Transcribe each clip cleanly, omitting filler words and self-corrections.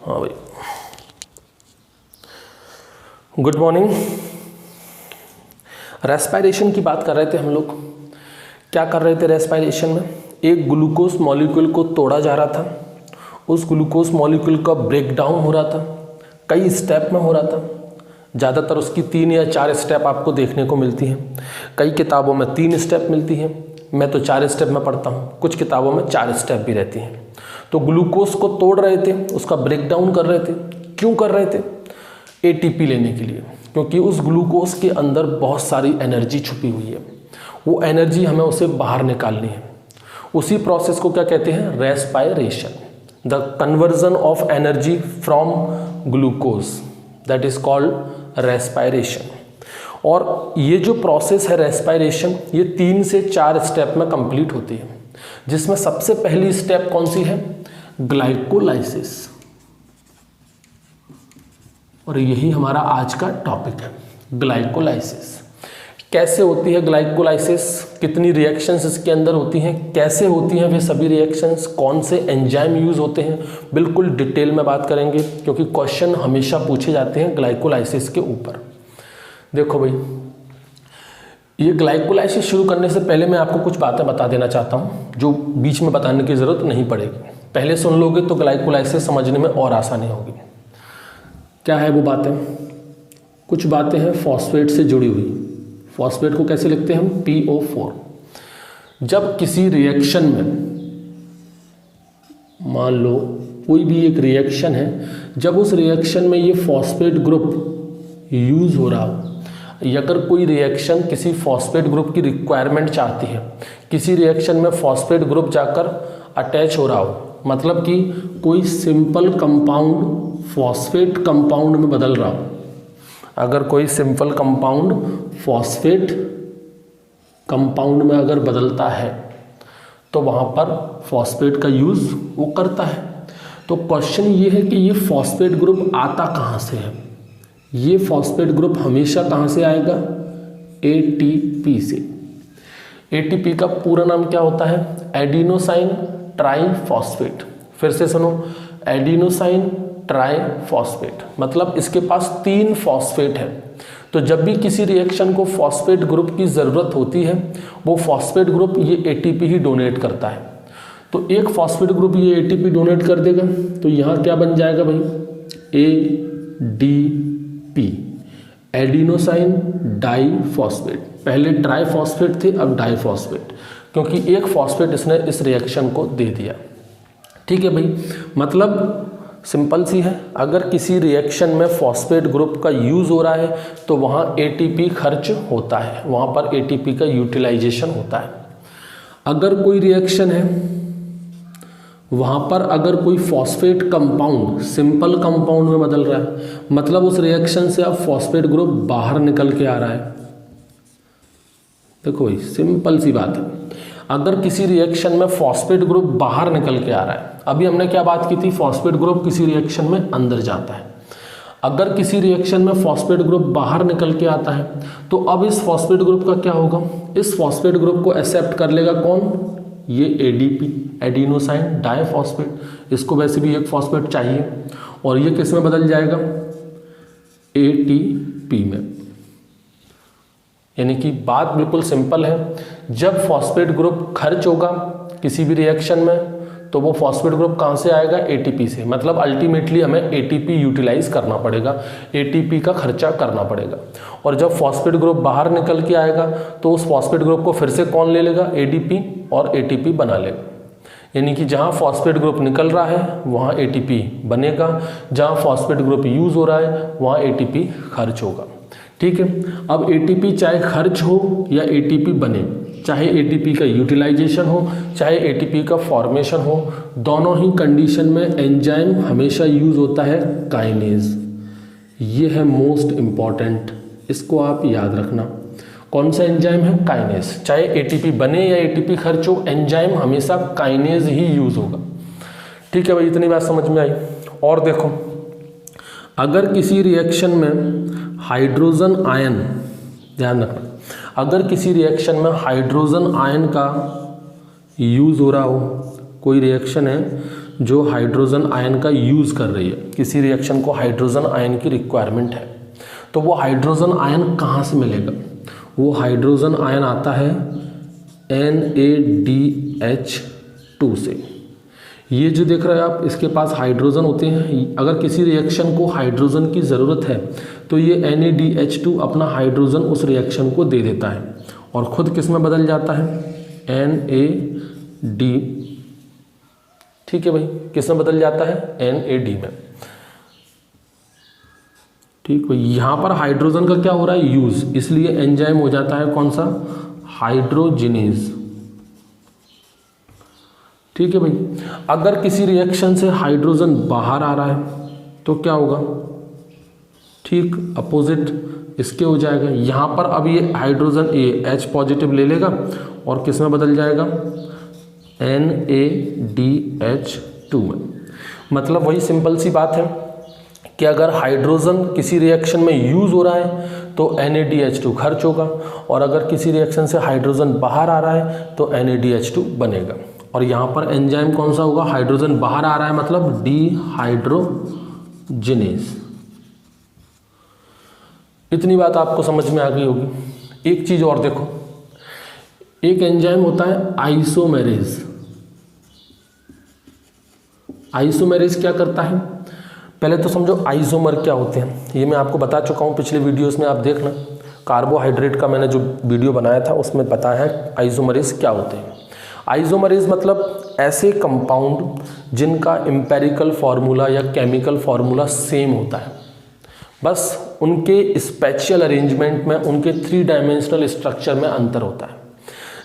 हाँ भाई, good morning. Respiration की बात कर रहे थे हम लोग। क्या कर रहे थे रेस्पिरेशन में? एक ग्लूकोज मॉलिक्यूल को तोड़ा जा रहा था, उस ग्लूकोज मॉलिक्यूल का ब्रेक डाउन हो रहा था, कई स्टेप में हो रहा था। ज़्यादातर उसकी 3 या 4 स्टेप आपको देखने को मिलती हैं। कई किताबों में 3 स्टेप मिलती हैं, मैं तो 4 स्टेप में पढ़ता हूँ, कुछ किताबों में 4 स्टेप भी रहती हैं। तो ग्लूकोज को तोड़ रहे थे, उसका ब्रेक डाउन कर रहे थे। क्यों कर रहे थे? एटीपी लेने के लिए, क्योंकि उस ग्लूकोज के अंदर बहुत सारी एनर्जी छुपी हुई है, वो एनर्जी हमें उसे बाहर निकालनी है। उसी प्रोसेस को क्या कहते हैं? Respiration. The conversion of energy from glucose, that is called respiration. और ये जो प्रोसेस है रेस्पिरेशन, ये 3 से 4 स्टेप में कंप्लीट होती है, जिसमें सबसे पहली स्टेप कौन सी है? ग्लाइकोलाइसिस। और यही हमारा आज का टॉपिक है, ग्लाइकोलाइसिस। कैसे होती है ग्लाइकोलाइसिस? कितनी रिएक्शंस इसके अंदर होती हैं? कैसे होती हैं वे सभी रिएक्शंस? कौन से एंजाइम यूज होते हैं? बिल्कुल डिटेल में बात करेंगे, क्योंकि क्वेश्चन हमेशा पूछे जाते हैं ग्लाइकोलाइसिस के ऊपर। देखो भाई, ये ग्लाइकोलाइसिस शुरू करने से पहले मैं आपको कुछ बातें बता देना चाहता हूँ, जो बीच में बताने की ज़रूरत नहीं पड़ेगी। पहले सुन लोगे तो ग्लाइकोलाइसिस समझने में और आसानी होगी। क्या है वो बातें? कुछ बातें हैं फॉस्फेट से जुड़ी हुई। फॉस्फेट को कैसे लिखते हैं हम? PO4। जब किसी रिएक्शन में, मान लो कोई भी एक रिएक्शन है, जब उस रिएक्शन में ये फॉस्फेट ग्रुप यूज हो रहा हो, या अगर कोई रिएक्शन किसी फॉस्फेट ग्रुप की रिक्वायरमेंट चाहती है, किसी रिएक्शन में फॉस्फेट ग्रुप जाकर अटैच हो रहा हो, मतलब कि कोई सिंपल कंपाउंड फॉस्फेट कंपाउंड में बदल रहा हो, अगर कोई सिंपल कंपाउंड फॉस्फेट कंपाउंड में अगर बदलता है तो वहाँ पर फॉस्फेट का यूज़ वो करता है। तो क्वेश्चन ये है कि ये फॉस्फेट ग्रुप आता कहाँ से है? ये फॉस्फेट ग्रुप हमेशा कहाँ से आएगा? ATP से। ATP का पूरा नाम क्या होता है? Adenosine triphosphate. फिर से सुनो, एडिनोसाइन ट्राइफॉस्फेट, मतलब इसके पास 3 फॉस्फेट है। तो जब भी किसी रिएक्शन को फॉस्फेट ग्रुप की ज़रूरत होती है, वो फॉस्फेट ग्रुप ये ATP ही डोनेट करता है। तो एक फॉस्फेट ग्रुप ये ATP डोनेट कर देगा, तो यहाँ क्या बन जाएगा भाई? ADP, adenosine diphosphate. पहले ट्राइफॉस्फेट थे, अब डाइफॉस्फेट, क्योंकि एक फॉस्फेट इसने इस रिएक्शन को दे दिया। ठीक है भाई, मतलब सिंपल सी है, अगर किसी रिएक्शन में फॉस्फेट ग्रुप का यूज़ हो रहा है तो वहाँ ATP खर्च होता है, वहाँ पर ATP का यूटिलाइजेशन होता है। अगर कोई रिएक्शन है, वहाँ पर अगर कोई फॉस्फेट कंपाउंड सिंपल कंपाउंड में बदल रहा है, मतलब उस रिएक्शन से अब फॉस्फेट ग्रुप बाहर निकल के आ रहा है। देखो भाई, सिंपल सी बात है, अगर किसी रिएक्शन में फॉस्फेट ग्रुप बाहर निकल के आ रहा है, अभी हमने क्या बात की थी? फॉस्फेट ग्रुप किसी रिएक्शन में अंदर जाता है। अगर किसी रिएक्शन में फॉस्फेट ग्रुप बाहर निकल के आता है, तो अब इस फॉस्फेट ग्रुप का क्या होगा? इस फॉस्फेट ग्रुप को एक्सेप्ट कर लेगा कौन? ये ADP, एडिनोसाइन डाइफॉस्फेट। इसको वैसे भी एक फॉस्फेट चाहिए, और ये किस में बदल जाएगा? ATP में। यानी कि बात बिल्कुल सिंपल है, जब फॉस्फेट ग्रुप खर्च होगा किसी भी रिएक्शन में, तो वो फॉस्फेट ग्रुप कहाँ से आएगा? ATP से। मतलब अल्टीमेटली हमें ATP यूटिलाइज करना पड़ेगा, ATP का खर्चा करना पड़ेगा। और जब फॉस्फेट ग्रुप बाहर निकल के आएगा, तो उस फॉस्फेट ग्रुप को फिर से कौन ले लेगा? ADP, और ATP बना लेगा। यानी कि जहाँ फॉस्फेट ग्रुप निकल रहा है वहाँ ATP बनेगा, जहाँ फॉस्फेट ग्रुप यूज़ हो रहा है वहाँ ATP खर्च होगा। ठीक है, अब ATP चाहे खर्च हो या ATP बने, चाहे ATP का यूटिलाइजेशन हो, चाहे ATP का फॉर्मेशन हो, दोनों ही कंडीशन में एंजाइम हमेशा यूज होता है काइनेज। ये है मोस्ट इम्पॉर्टेंट, इसको आप याद रखना। कौन सा एंजाइम है? काइनेज। चाहे ATP बने या ATP खर्च हो, एंजाइम हमेशा काइनेज ही यूज होगा। ठीक है भाई, इतनी बात समझ में आई। और देखो, अगर किसी रिएक्शन में हाइड्रोजन आयन, ध्यान रखना, अगर किसी रिएक्शन में हाइड्रोजन आयन का यूज़ हो रहा हो, कोई रिएक्शन है जो हाइड्रोजन आयन का यूज़ कर रही है, किसी रिएक्शन को हाइड्रोजन आयन की रिक्वायरमेंट है, तो वो हाइड्रोजन आयन कहाँ से मिलेगा? वो हाइड्रोजन आयन आता है NaDH2 से। ये जो देख रहे हैं आप, इसके पास हाइड्रोजन होते हैं। अगर किसी रिएक्शन को हाइड्रोजन की ज़रूरत है तो ये NaDH2 अपना हाइड्रोजन उस रिएक्शन को दे देता है और ख़ुद किस में बदल जाता है? NaD। ठीक है भाई, किस में बदल जाता है? NaD में। ठीक भाई, यहाँ पर हाइड्रोजन का क्या हो रहा है? यूज़, इसलिए एंजाइम हो जाता है कौन सा? हाइड्रोजिनेज। ठीक है भाई, अगर किसी रिएक्शन से हाइड्रोजन बाहर आ रहा है तो क्या होगा? ठीक अपोजिट इसके हो जाएगा। यहाँ पर अब ये हाइड्रोजन H पॉजिटिव ले लेगा और किस में बदल जाएगा? NaDH2 में। मतलब वही सिंपल सी बात है कि अगर हाइड्रोजन किसी रिएक्शन में यूज़ हो रहा है तो NaDH2 खर्च होगा, और अगर किसी रिएक्शन से हाइड्रोजन बाहर आ रहा है तो NaDH2 बनेगा। और यहाँ पर एंजाइम कौन सा होगा? हाइड्रोजन बाहर आ रहा है मतलब डिहाइड्रोजिनेज। इतनी बात आपको समझ में आ गई होगी। एक चीज़ और देखो, एक एंजाइम होता है आइसोमेरेज। आइसोमेरेज क्या करता है? पहले तो समझो आइसोमर क्या होते हैं, ये मैं आपको बता चुका हूँ पिछले वीडियोस में, आप देखना। कार्बोहाइड्रेट का मैंने जो वीडियो बनाया था उसमें बताया है आइसोमरेज क्या होते हैं। आइसोमरेज मतलब ऐसे कंपाउंड जिनका एम्पेरिकल फार्मूला या केमिकल फार्मूला सेम होता है, बस उनके स्पेशियल अरेंजमेंट में, उनके 3 डायमेंशनल स्ट्रक्चर में अंतर होता है।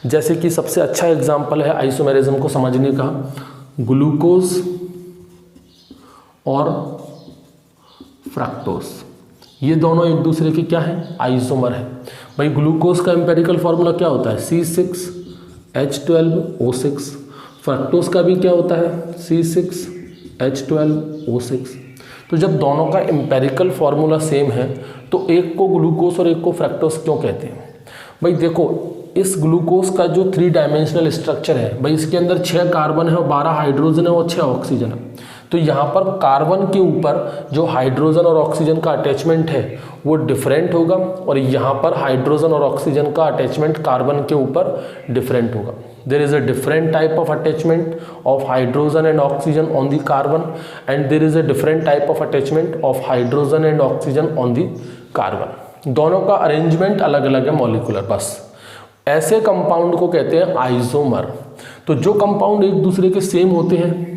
जैसे कि सबसे अच्छा एग्जाम्पल है आइसोमेरिज्म को समझने का, ग्लूकोज और फ्रक्टोज। ये दोनों एक दूसरे के क्या है? आइसोमर है। भाई ग्लूकोज का एम्पेरिकल फार्मूला क्या होता है? C6H12O6। फ्रक्टोज का भी क्या होता है? C6H12O6। तो जब दोनों का एम्पेरिकल फार्मूला सेम है तो एक को ग्लूकोज और एक को फ्रक्टोज क्यों कहते हैं? भाई देखो, इस ग्लूकोज का जो 3 डायमेंशनल स्ट्रक्चर है, भाई इसके अंदर 6 कार्बन है और 12 हाइड्रोजन है और 6 ऑक्सीजन है। तो यहाँ पर कार्बन के ऊपर जो हाइड्रोजन और ऑक्सीजन का अटैचमेंट है वो डिफरेंट होगा, और यहाँ पर हाइड्रोजन और ऑक्सीजन का अटैचमेंट कार्बन के ऊपर डिफरेंट होगा। There is a different type of attachment of hydrogen and oxygen on the carbon, and there is a different type of attachment of hydrogen and oxygen on the carbon. दोनों का arrangement अलग अलग है, molecular. बस ऐसे compound को कहते हैं आइसोमर। तो जो कंपाउंड एक दूसरे के सेम होते हैं,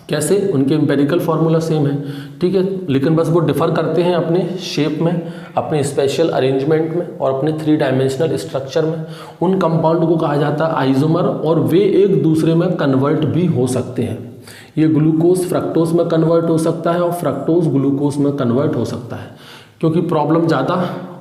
कैसे? उनके एम्पेरिकल फार्मूला सेम है, ठीक है, लेकिन बस वो डिफर करते हैं अपने शेप में, अपने स्पेशल अरेंजमेंट में और अपने 3 डायमेंशनल स्ट्रक्चर में। उन कंपाउंड को कहा जाता है आइसोमर, और वे एक दूसरे में कन्वर्ट भी हो सकते हैं। ये ग्लूकोज फ्रक्टोज में कन्वर्ट हो सकता है और फ्रक्टोज ग्लूकोज में कन्वर्ट हो सकता है, क्योंकि प्रॉब्लम ज़्यादा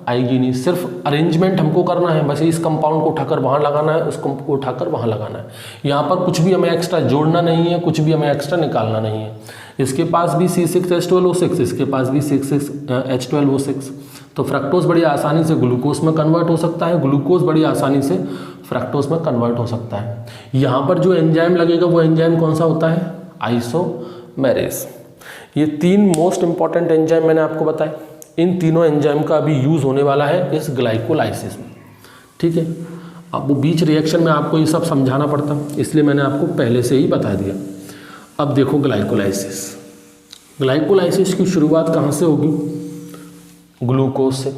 आएगी नहीं। सिर्फ अरेंजमेंट हमको करना है, बस इस कंपाउंड को उठाकर वहाँ लगाना है, उसको उठाकर वहाँ लगाना है। यहाँ पर कुछ भी हमें एक्स्ट्रा जोड़ना नहीं है, कुछ भी हमें एक्स्ट्रा निकालना नहीं है। इसके पास भी C6H12O6, इसके पास भी C6H12O6। तो फ्रक्टोज बड़ी आसानी से ग्लूकोज में कन्वर्ट हो सकता है, ग्लूकोज बड़ी आसानी से फ्रक्टोज में कन्वर्ट हो सकता है। यहाँ पर जो एंजाइम लगेगा वो एंजाइम कौन सा होता है? आइसोमेरेज। ये 3 मोस्ट इंपॉर्टेंट एंजाइम मैंने आपको बताए। इन तीनों एंजाइम का अभी यूज़ होने वाला है इस ग्लाइकोलाइसिस में, ठीक है। अब वो बीच रिएक्शन में आपको ये सब समझाना पड़ता, इसलिए मैंने आपको पहले से ही बता दिया। अब देखो ग्लाइकोलाइसिस। ग्लाइकोलाइसिस की शुरुआत कहाँ से होगी? ग्लूकोज से।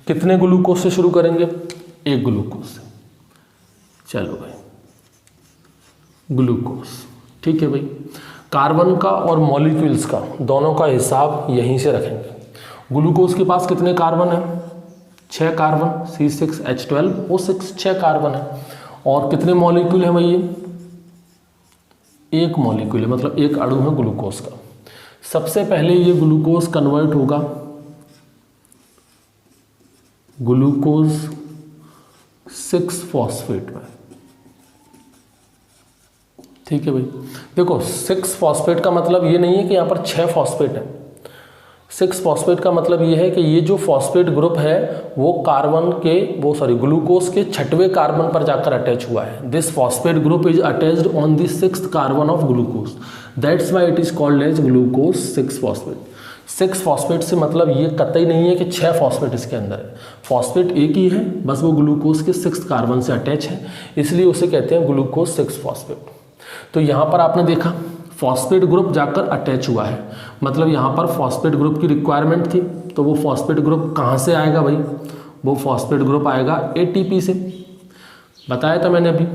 कितने ग्लूकोज से शुरू करेंगे? 1 ग्लूकोज से। चलो भाई, ग्लूकोज, ठीक है भाई। कार्बन का और मॉलिक्यूल्स का दोनों का हिसाब यहीं से रखेंगे। ग्लूकोज के पास कितने कार्बन है? 6 कार्बन, C6H12O6, 6 कार्बन है। और कितने मॉलिक्यूल है भाई? 1 मॉलिक्यूल है, मतलब 1 अणु है ग्लूकोज का। सबसे पहले ये ग्लूकोज कन्वर्ट होगा ग्लूकोज 6-फॉस्फेट में, ठीक है भाई। देखो 6-फॉस्फेट का मतलब ये नहीं है कि यहाँ पर 6 फॉस्फेट है। 6 फॉस्फेट का मतलब ये है कि ये जो फॉस्फेट ग्रुप है वो ग्लूकोज के 6वें कार्बन पर जाकर अटैच हुआ है। This phosphate group is attached on the 6th carbon of glucose, that's why it is called as glucose 6 phosphate. 6 phosphate से मतलब ये कतई नहीं है कि 6 फॉस्फेट इसके अंदर है, फॉस्फेट एक ही है, बस वो ग्लूकोज के 6th कार्बन से अटैच है, इसलिए उसे कहते हैं ग्लूकोज 6 फॉस्फेट। तो यहाँ पर आपने देखा फॉस्फेट ग्रुप जाकर अटैच हुआ है, मतलब यहाँ पर फॉस्फेट ग्रुप की रिक्वायरमेंट थी, तो वो फॉस्फेट ग्रुप कहाँ से आएगा भाई, वो फॉस्फेट ग्रुप आएगा एटीपी से, बताया था मैंने अभी,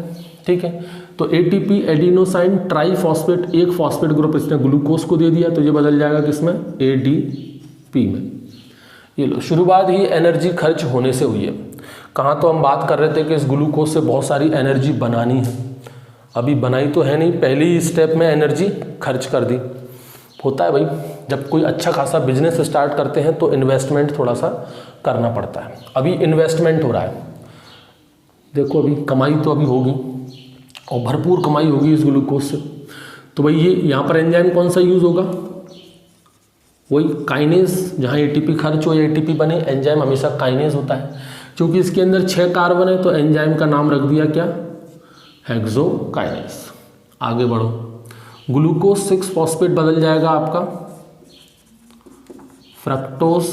ठीक है। तो एटीपी एडिनोसाइन ट्राईफॉस्फेट, एक फॉस्फेट ग्रुप इसने ग्लूकोज को दे दिया, तो ये बदल जाएगा किसमें, एडीपी में। ये लो, शुरुआत ही एनर्जी खर्च होने से हुई है। कहाँ तो हम बात कर रहे थे कि इस ग्लूकोज से बहुत सारी एनर्जी बनानी है, अभी बनाई तो है नहीं, पहले ही स्टेप में एनर्जी खर्च कर दी। होता है भाई, जब कोई अच्छा खासा बिजनेस स्टार्ट करते हैं तो इन्वेस्टमेंट थोड़ा सा करना पड़ता है। अभी इन्वेस्टमेंट हो रहा है, देखो अभी कमाई तो अभी होगी और भरपूर कमाई होगी इस ग्लूकोज से। तो भाई ये यहाँ पर एंजाइम कौन सा यूज़ होगा, वही काइनेज, जहाँ एटीपी खर्च हो या एटीपी बने, एंजाइम हमेशा काइनेज होता है। क्योंकि इसके अंदर 6 कार्बन है तो एंजाइम का नाम रख दिया क्या, हेक्सोकाइनेज। आगे बढ़ो, ग्लूकोज 6 फॉस्फेट बदल जाएगा आपका फ्रक्टोज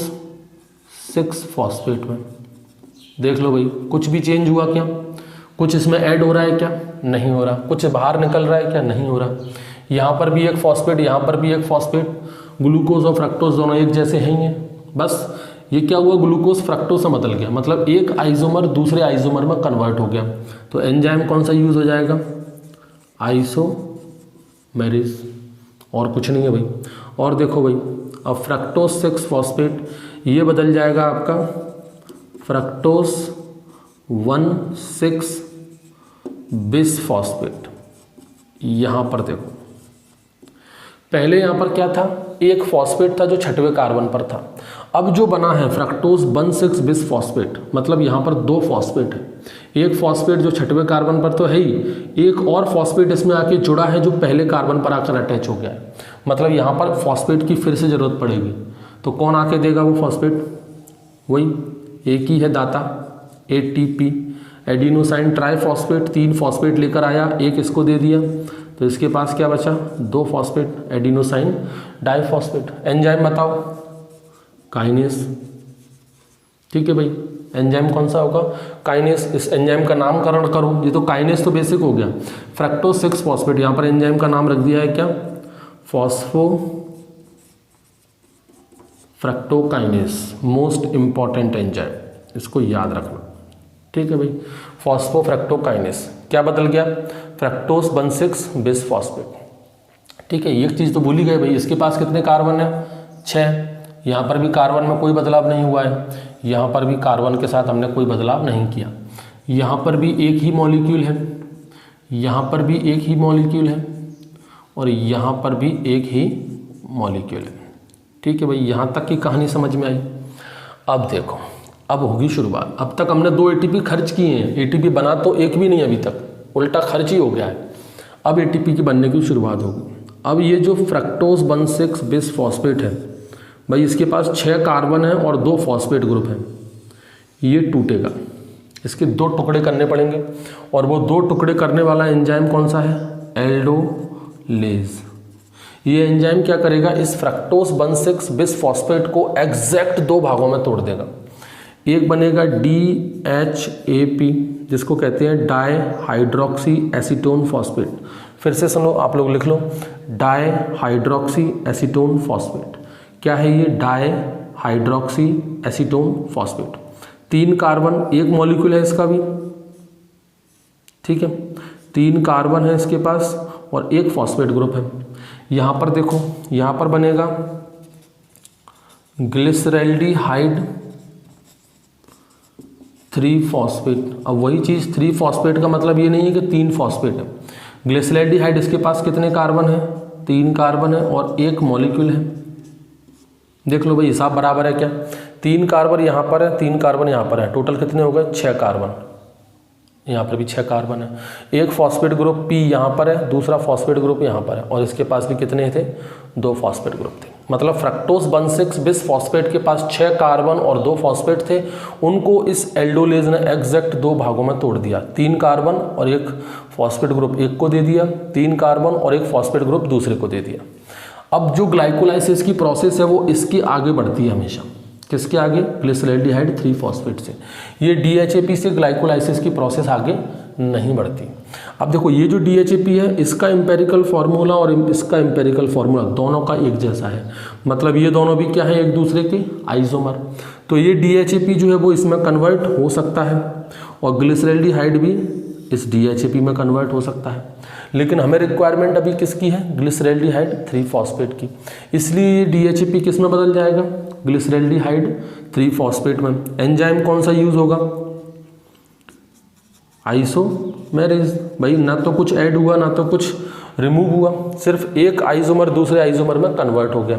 6 फॉस्फेट में। देख लो भाई, कुछ भी चेंज हुआ क्या, कुछ इसमें ऐड हो रहा है क्या, नहीं हो रहा, कुछ बाहर निकल रहा है क्या, नहीं हो रहा। यहाँ पर भी एक फॉस्फेट, यहाँ पर भी एक फॉस्फेट, ग्लूकोज और फ्रक्टोज दोनों एक जैसे हैं, बस ये क्या हुआ, ग्लूकोज फ्रक्टोज से बदल गया, मतलब एक आइसोमर दूसरे आइसोमर में कन्वर्ट हो गया। तो एंजाइम कौन सा यूज़ हो जाएगा, आइसोमेरेज, और कुछ नहीं है भाई। और देखो भाई, अब फ्रक्टोज 6 फॉस्फेट ये बदल जाएगा आपका फ्रक्टोज 1,6 बिस फॉस्फेट। यहाँ पर देखो, पहले यहाँ पर क्या था, एक फॉस्फेट था जो 6वें कार्बन पर था, अब जो बना है फ्रक्टोज 1,6 बिस फॉस्फेट, मतलब यहाँ पर 2 फॉस्फेट है। एक फॉस्फेट जो 6वें कार्बन पर तो है ही, एक और फॉस्फेट इसमें आके जुड़ा है जो पहले कार्बन पर आकर अटैच हो गया है, मतलब यहाँ पर फॉस्फेट की फिर से ज़रूरत पड़ेगी। तो कौन आके देगा वो फॉस्फेट, वही एक ही है दाता, एटीपी एडिनोसाइन ट्राईफॉस्फेट, 3 फॉस्फेट लेकर आया, एक इसको दे दिया, तो इसके पास क्या बचा, 2 फॉस्फेट एडिनोसाइन डाईफॉस्फेट। एंजाइम बताओ, काइनेस, ठीक है भाई, एंजाइम कौन सा होगा, काइनेस। इस एंजाइम का नामकरण करो, ये तो काइनेस तो बेसिक हो गया। फ्रक्टोज 6 फॉस्फेट, यहाँ पर एंजाइम का नाम रख दिया है क्या, फॉस्फोफ्रक्टोकाइनेस, मोस्ट इंपॉर्टेंट एंजाइम, इसको याद रखना, ठीक है भाई। फॉस्फोफ्रक्टोकाइनेस क्या बदल गया, फ्रक्टोज 1,6 बिस फॉस्फेट, ठीक है। एक चीज़ तो भूल ही गए भाई, इसके पास कितने कार्बन है, 6। यहाँ पर भी कार्बन में कोई बदलाव नहीं हुआ है, यहाँ पर भी कार्बन के साथ हमने कोई बदलाव नहीं किया। यहाँ पर भी एक ही मॉलिक्यूल है, यहाँ पर भी एक ही मॉलिक्यूल है, और यहाँ पर भी एक ही मॉलिक्यूल है, ठीक है भाई। यहाँ तक की कहानी समझ में आई। अब देखो, अब होगी शुरुआत। अब तक हमने 2 एटीपी खर्च किए हैं, एटीपी बना तो एक भी नहीं अभी तक, उल्टा खर्च ही हो गया है। अब एटीपी की बनने की शुरुआत होगी। अब ये जो फ्रक्टोज 1,6 बिस फॉस्फेट है भाई, इसके पास 6 कार्बन है और 2 फॉस्फेट ग्रुप हैं, ये टूटेगा, इसके 2 टुकड़े करने पड़ेंगे, और वो 2 टुकड़े करने वाला एंजाइम कौन सा है, एल्डोलेज। ये एंजाइम क्या करेगा, इस फ्रक्टोज 1,6 बिस फॉस्फेट को एग्जैक्ट 2 भागों में तोड़ देगा। एक बनेगा DHAP, जिसको कहते हैं डाई हाइड्रोक्सी एसीटोन फॉस्फेट। फिर से सुनो, आप लोग लिख लो, डाई हाइड्रोक्सी एसीटोन फॉस्फेट। क्या है ये, di hydroxy acetone phosphate. 3 carbon, एक मॉलिक्यूल है इसका भी, ठीक है, 3 कार्बन है इसके पास और एक फॉस्फेट ग्रुप है। यहाँ पर देखो, यहाँ पर बनेगा ग्लिसरैल्डिहाइड 3 फॉस्फेट। अब वही चीज़, 3 फॉस्फेट का मतलब ये नहीं है कि 3 फॉस्फेट है। ग्लिसरैल्डिहाइड इसके पास कितने कार्बन है, 3 कार्बन है और एक मॉलिक्यूल है। देख लो भाई, हिसाब बराबर है क्या, 3 कार्बन यहाँ पर है, 3 कार्बन यहाँ पर है, टोटल कितने हो गए, 6 कार्बन। यहाँ पर भी 6 कार्बन है, एक फॉस्फेट ग्रुप P यहाँ पर है, दूसरा फॉस्फेट ग्रुप यहाँ पर है, और इसके पास भी कितने थे, 2 फॉस्फेट ग्रुप थे। मतलब फ्रक्टोज 1,6 बिस फॉस्फेट के पास 6 कार्बन और 2 फॉस्फेट थे, उनको इस एल्डोलेज ने एग्जैक्ट 2 भागों में तोड़ दिया, 3 कार्बन और एक फॉस्फेट ग्रुप एक को दे दिया, 3 कार्बन और एक फॉस्फेट ग्रुप दूसरे को दे दिया। अब जो ग्लाइकोलाइसिस की प्रोसेस है वो इसकी आगे बढ़ती है हमेशा, किसके आगे, ग्लिसरैल्डिहाइड 3 फॉस्फेट से। ये DHAP से ग्लाइकोलाइसिस की प्रोसेस आगे नहीं बढ़ती। अब देखो ये जो DHAP है इसका एम्पेरिकल फार्मूला और इसका एम्पेरिकल फार्मूला दोनों का एक जैसा है, मतलब ये दोनों भी क्या है, एक दूसरे के आइसोमर। तो ये DHAP जो है वो इसमें कन्वर्ट हो सकता है और ग्लिसरैल्डिहाइड भी इस DHAP में कन्वर्ट हो सकता है, लेकिन हमें रिक्वायरमेंट अभी किसकी है, ग्लिसरैल्डिहाइड 3 फॉस्फेट की, इसलिए ये DHAP किस में बदल जाएगा, ग्लिसरैल्डिहाइड 3 फॉस्फेट में। एंजाइम कौन सा यूज होगा, आइसोमेरेज। भाई ना तो कुछ ऐड हुआ ना तो कुछ रिमूव हुआ, सिर्फ एक आइसोमर दूसरे आइसोमर में कन्वर्ट हो गया।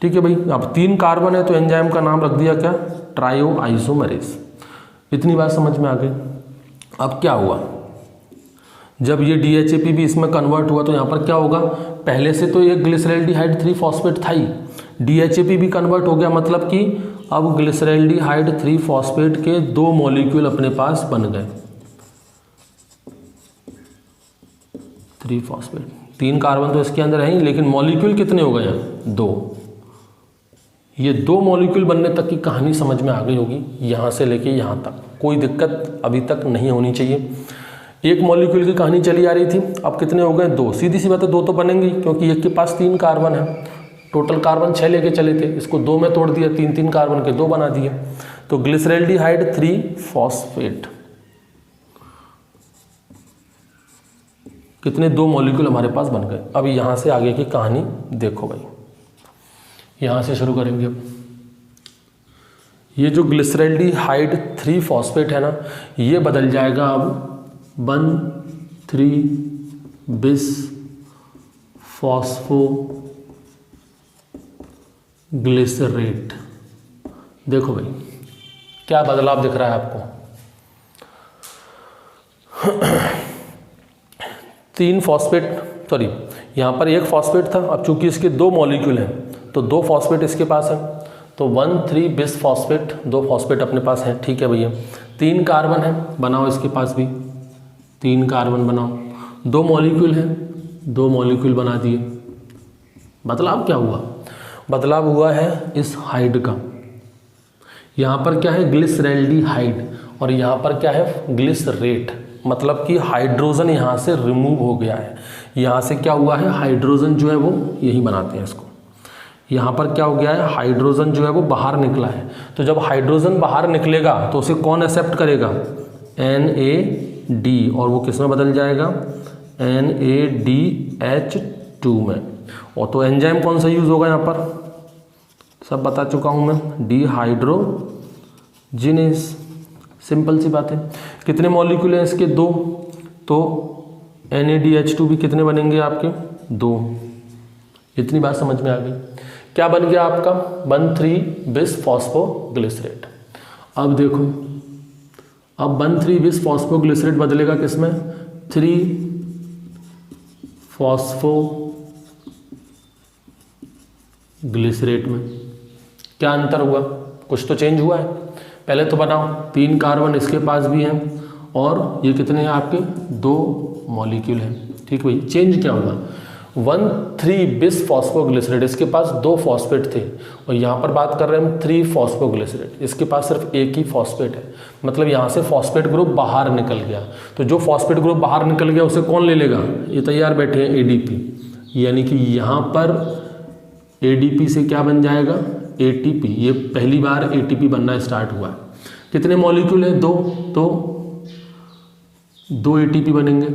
ठीक है भाई, अब 3 कार्बन है तो एंजाइम का नाम रख दिया क्या, ट्रायो आइसोमेरेज। इतनी बात समझ में आ गई। अब क्या हुआ, जब ये DHAP भी इसमें कन्वर्ट हुआ तो यहाँ पर क्या होगा, पहले से तो ये ग्लिसरैल्डिहाइड 3 फॉस्फेट था ही, DHAP भी कन्वर्ट हो गया, मतलब कि अब ग्लिसरैल्डिहाइड 3 फॉस्फेट के 2 मॉलिक्यूल अपने पास बन गए। 3 फॉस्फेट, 3 कार्बन तो इसके अंदर है ही, लेकिन मॉलिक्यूल कितने हो गए हैं, 2। ये 2 मॉलिक्यूल बनने तक की कहानी समझ में आ गई होगी, यहाँ से लेके यहाँ तक कोई दिक्कत अभी तक नहीं होनी चाहिए। एक मॉलिक्यूल की कहानी चली आ रही थी, अब कितने हो गए, 2। सीधी सी बात है 2 तो बनेंगे क्योंकि एक के पास 3 कार्बन है, टोटल कार्बन 6 लेके चले थे, इसको 2 में तोड़ दिया, 3 कार्बन के 2 बना दिए, तो ग्लिसरैल्डिहाइड 3 फॉस्फेट कितने, 2 मॉलिक्यूल हमारे पास बन गए। अब यहाँ से आगे की कहानी देखो भाई, यहाँ से शुरू करेंगे। अब ये जो ग्लिसरैल्डिहाइड 3 फॉस्फेट है ना, ये बदल जाएगा अब 1,3 बिस फॉस्फो ग्लिसरेट। देखो भाई क्या बदलाव दिख रहा है आपको, 3 फॉस्फेट, सॉरी यहाँ पर 1 फॉस्फेट था, अब चूंकि इसके 2 मॉलिक्यूल हैं तो 2 फॉस्फेट इसके पास है, तो 1,3 बिस फॉस्फेट, 2 फॉस्फेट अपने पास है। ठीक है भैया, 3 कार्बन है, बनाओ इसके पास भी 3 कार्बन बनाओ, 2 मॉलिक्यूल है, 2 मॉलिक्यूल बना दिए। बदलाव क्या हुआ, बदलाव हुआ है इस हाइड का, यहाँ पर क्या है ग्लिसरैल्डिहाइड और यहाँ पर क्या है ग्लिसरेट, मतलब कि हाइड्रोजन यहाँ से रिमूव हो गया है। यहाँ से क्या हुआ है, हाइड्रोजन जो है वो यही बनाते हैं इसको, यहाँ पर क्या हो गया है, हाइड्रोजन जो है वो बाहर निकला है। तो जब हाइड्रोजन बाहर निकलेगा तो उसे कौन एक्सेप्ट करेगा, NAD, और वो किस में बदल जाएगा, NADH2 में। और तो एंजाइम कौन सा यूज होगा यहाँ पर, सब बता चुका हूँ मैं, डिहाइड्रोजिनेस। सिंपल सी बात है। कितने मॉलिक्यूल हैं इसके, 2, तो NADH2 भी कितने बनेंगे आपके, 2। इतनी बात समझ में आ गई। क्या बन गया आपका 1,3 बिस फॉस्फोग्लिसरेट। अब देखो, अब 1,3 बिस फॉस्फोग्लिसरेट बदलेगा किसमें, 3 फॉस्फोग्लिसरेट में। क्या अंतर हुआ, कुछ तो चेंज हुआ है। पहले तो बनाओ, 3 कार्बन इसके पास भी हैं और ये कितने हैं आपके, 2 मॉलिक्यूल हैं। ठीक भाई, चेंज क्या हुआ, 1,3 बिस फॉस्फोग्लिसरेट, इसके पास 2 फॉस्फेट थे और यहाँ पर बात कर रहे हैं हम 3 फॉस्फोग्लिसरेट, इसके पास सिर्फ एक ही फॉस्फेट है, मतलब यहाँ से फॉस्फेट ग्रुप बाहर निकल गया। तो जो फॉस्फेट ग्रुप बाहर निकल गया उसे कौन ले लेगा, ये तैयार बैठे हैं ADP, यानी कि यहाँ पर ADP से क्या बन जाएगा, ATP। ये पहली बार ATP बनना स्टार्ट हुआ है। कितने मॉलिक्यूल है, 2, तो 2 ATP बनेंगे।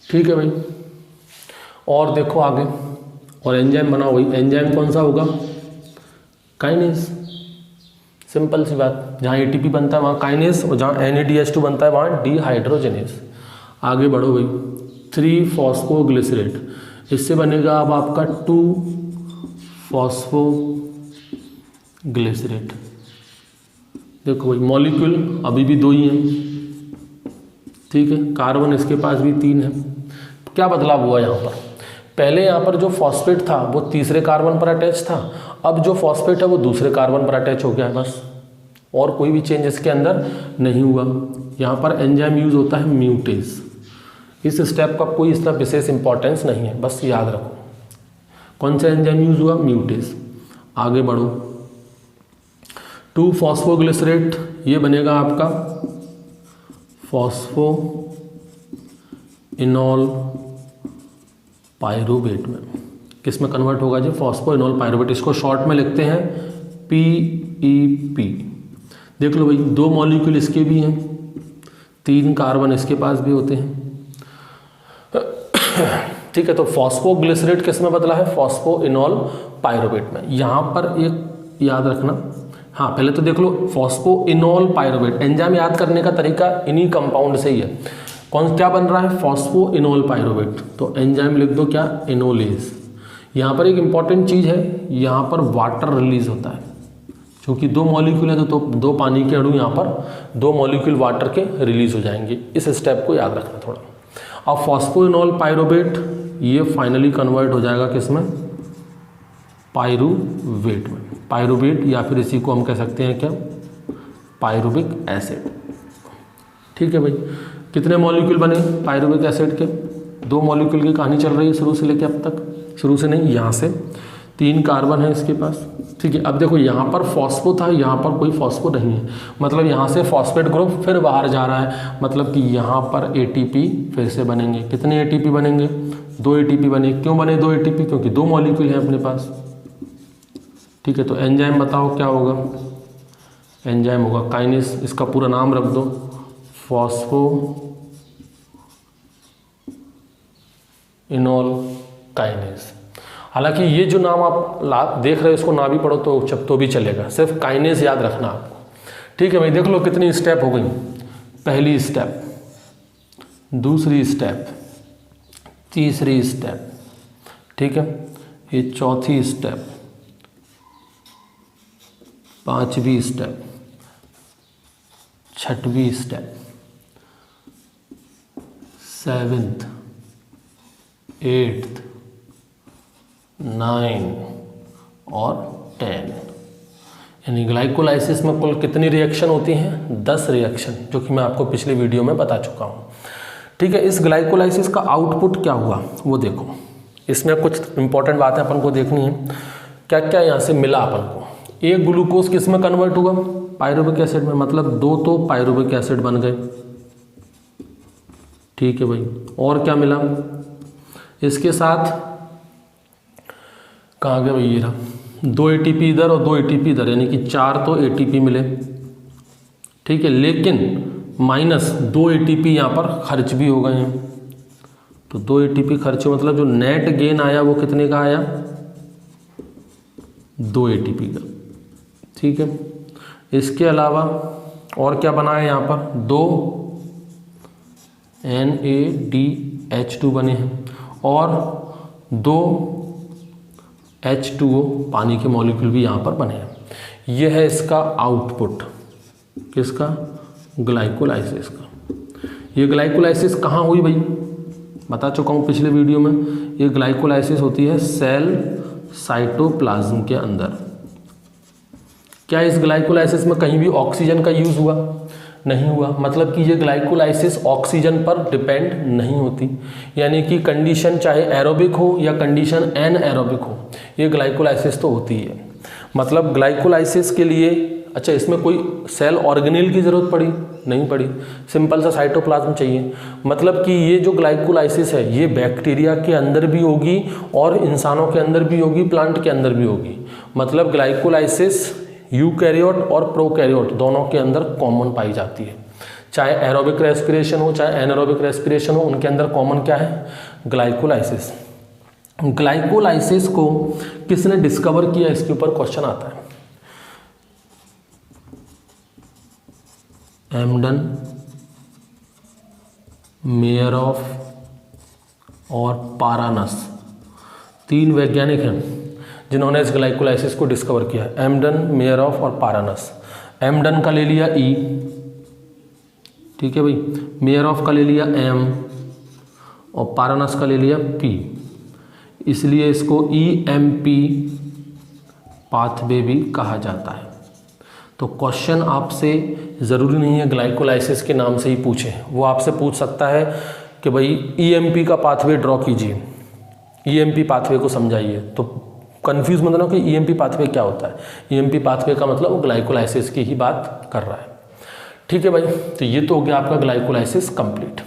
ठीक है भाई, और देखो आगे, और एंजाइम बनाओ भाई। एंजाइम कौन सा होगा, काइनेस। सिंपल सी बात, जहाँ ATP बनता है वहाँ काइनेस और जहाँ NADH2 बनता है वहाँ डिहाइड्रोजिनेस। आगे बढ़ो भाई, 3 फॉस्फोग्लिसरेट, इससे बनेगा अब आपका 2 फॉस्फोग्लिसरेट। देखो भाई, मॉलिक्यूल अभी भी 2 ही हैं। ठीक है, कार्बन इसके पास भी 3 है। क्या बदलाव हुआ यहाँ पर, पहले यहाँ पर जो फॉस्फेट था वो तीसरे कार्बन पर अटैच था, अब जो फॉस्फेट है वो दूसरे कार्बन पर अटैच हो गया है बस, और कोई भी चेंज इसके अंदर नहीं हुआ। यहाँ पर एंजाइम यूज होता है म्यूटेज। इस स्टेप का कोई इतना विशेष इंपॉर्टेंस नहीं है, बस याद रखो कौन सा एंजाइम यूज हुआ, म्यूटेज। आगे बढ़ो, 2-फॉस्फोग्लिसरेट, ये बनेगा आपका फॉस्फो इनॉल पायरुवेट में। किस में कन्वर्ट होगा जी, फॉस्फो इनॉल पायरुवेट। इसको शॉर्ट में लिखते हैं PEP। देख लो भाई, 2 मॉलिक्यूल इसके भी हैं, 3 कार्बन इसके पास भी होते हैं। ठीक है, तो फॉस्फोग्लिसरेट किस में बदला है, फॉस्फो इनॉल पायरुवेट में। यहाँ पर एक याद रखना, हाँ पहले तो देख लो फॉस्फो इनॉल पायरुवेट, एंजाइम याद करने का तरीका इन्हीं कंपाउंड से ही है। कौन क्या बन रहा है, फॉस्फो इनॉल पायरुवेट, तो एंजाइम लिख दो क्या, इनोलेज। यहाँ पर एक इंपॉर्टेंट चीज़ है, यहाँ पर वाटर रिलीज होता है, क्योंकि 2 मॉलिक्यूल है तो 2 पानी के अणु, यहाँ पर 2 मॉलिक्यूल वाटर के रिलीज हो जाएंगे। इस स्टेप को याद रखना थोड़ा। अब फॉस्फो इनॉल पायरुवेट ये फाइनली कन्वर्ट हो जाएगा किसमें, पायरुवेट में। पायरुवेट या फिर इसी को हम कह सकते हैं क्या, पायरुविक एसिड। ठीक है भाई, कितने मॉलिक्यूल बने पायरुविक एसिड के, 2 मॉलिक्यूल की कहानी चल रही है शुरू से लेकर अब तक, शुरू से नहीं, यहाँ से 3 कार्बन है इसके पास। ठीक है, अब देखो यहाँ पर फॉस्फो था, यहाँ पर कोई फॉस्फो नहीं है, मतलब यहाँ से फॉस्फेट ग्रुप फिर बाहर जा रहा है, मतलब कि यहाँ पर ATP फिर से बनेंगे। कितने ATP बनेंगे, 2 ATP बने। क्यों बने 2 ATP, क्योंकि 2 मॉलिक्यूल हैं अपने पास। ठीक है, तो एंजाइम बताओ क्या होगा, एंजाइम होगा काइनेस। इसका पूरा नाम रख दो, फॉस्फो इनॉल काइनेस। हालांकि ये जो नाम आप देख रहे हो इसको ना भी पढ़ो तो भी चलेगा, सिर्फ काइनेस याद रखना आपको। ठीक है भाई, देख लो कितनी स्टेप हो गई, पहली स्टेप, दूसरी स्टेप, तीसरी स्टेप, ठीक है, ये चौथी स्टेप, 5वीं स्टेप, 6वीं स्टेप, 7th, 8th, 9 और 10। यानी ग्लाइकोलाइसिस में कुल कितनी रिएक्शन होती हैं, 10 रिएक्शन, जो कि मैं आपको पिछली वीडियो में बता चुका हूँ। ठीक है, इस ग्लाइकोलाइसिस का आउटपुट क्या हुआ वो देखो। इसमें कुछ इंपॉर्टेंट बातें अपन को देखनी है, क्या क्या यहाँ से मिला अपन को। एक ग्लूकोज किस में कन्वर्ट हुआ, पायरुविक एसिड में, मतलब 2 तो पायरुविक एसिड बन गए। ठीक है भाई, और क्या मिला इसके साथ, कहाँ गया भाई, ये रहा, 2 ATP इधर और 2 ATP इधर, यानी कि 4 तो ATP मिले। ठीक है, लेकिन -2 ATP यहाँ पर खर्च भी हो गए हैं। तो 2 ATP खर्च, मतलब जो नेट गेन आया वो कितने का आया, 2 ATP का। ठीक है, इसके अलावा और क्या बना है यहाँ पर, 2 NaDH2 बने हैं और 2 H2O पानी के मॉलिक्यूल भी यहाँ पर बने हैं। यह है इसका आउटपुट, किसका, ग्लाइकोलाइसिस का। ये ग्लाइकोलाइसिस कहाँ हुई भाई, बता चुका हूँ पिछले वीडियो में। ये ग्लाइकोलाइसिस होती है सेल साइटोप्लाज्म के अंदर। क्या इस ग्लाइकोलाइसिस में कहीं भी ऑक्सीजन का यूज़ हुआ, नहीं हुआ, मतलब कि ये ग्लाइकोलाइसिस ऑक्सीजन पर डिपेंड नहीं होती। यानी कि कंडीशन चाहे एरोबिक हो या कंडीशन एनएरोबिक हो, ये ग्लाइकोलाइसिस तो होती है। मतलब ग्लाइकोलाइसिस के लिए, अच्छा इसमें कोई सेल ऑर्गेनेल की ज़रूरत पड़ी, नहीं पड़ी, सिंपल सा साइटोप्लाज्म चाहिए। मतलब कि ये जो ग्लाइकोलाइसिस है ये बैक्टीरिया के अंदर भी होगी और इंसानों के अंदर भी होगी, प्लांट के अंदर भी होगी। मतलब ग्लाइकोलाइसिस यूकैरियोट और प्रोकैरियोट दोनों के अंदर कॉमन पाई जाती है। चाहे एरोबिक रेस्पिरेशन हो चाहे एनारोबिक रेस्पिरेशन हो, उनके अंदर कॉमन क्या है, ग्लाइकोलाइसिस। ग्लाइकोलाइसिस को किसने डिस्कवर किया, इसके ऊपर क्वेश्चन आता है। एमडन, मेयरऑफ और पारानस, 3 वैज्ञानिक हैं जिन्होंने इस ग्लाइकोलाइसिस को डिस्कवर किया। एमडन, मेयरऑफ और पारानस। एमडन का ले लिया E, ठीक है भाई, मेयरऑफ का ले लिया M और पारानस का ले लिया P। इसलिए इसको EMP पाथवे भी कहा जाता है। तो क्वेश्चन आपसे ज़रूरी नहीं है ग्लाइकोलाइसिस के नाम से ही पूछे, वो आपसे पूछ सकता है कि भाई EMP का पाथवे ड्रॉ कीजिए, EMP पाथवे को समझाइए। तो कंफ्यूज मत हो कि EMP पाथवे क्या होता है। EMP पाथवे का मतलब वो ग्लाइकोलाइसिस की ही बात कर रहा है। ठीक है भाई, तो ये तो हो गया आपका ग्लाइकोलाइसिस कंप्लीट।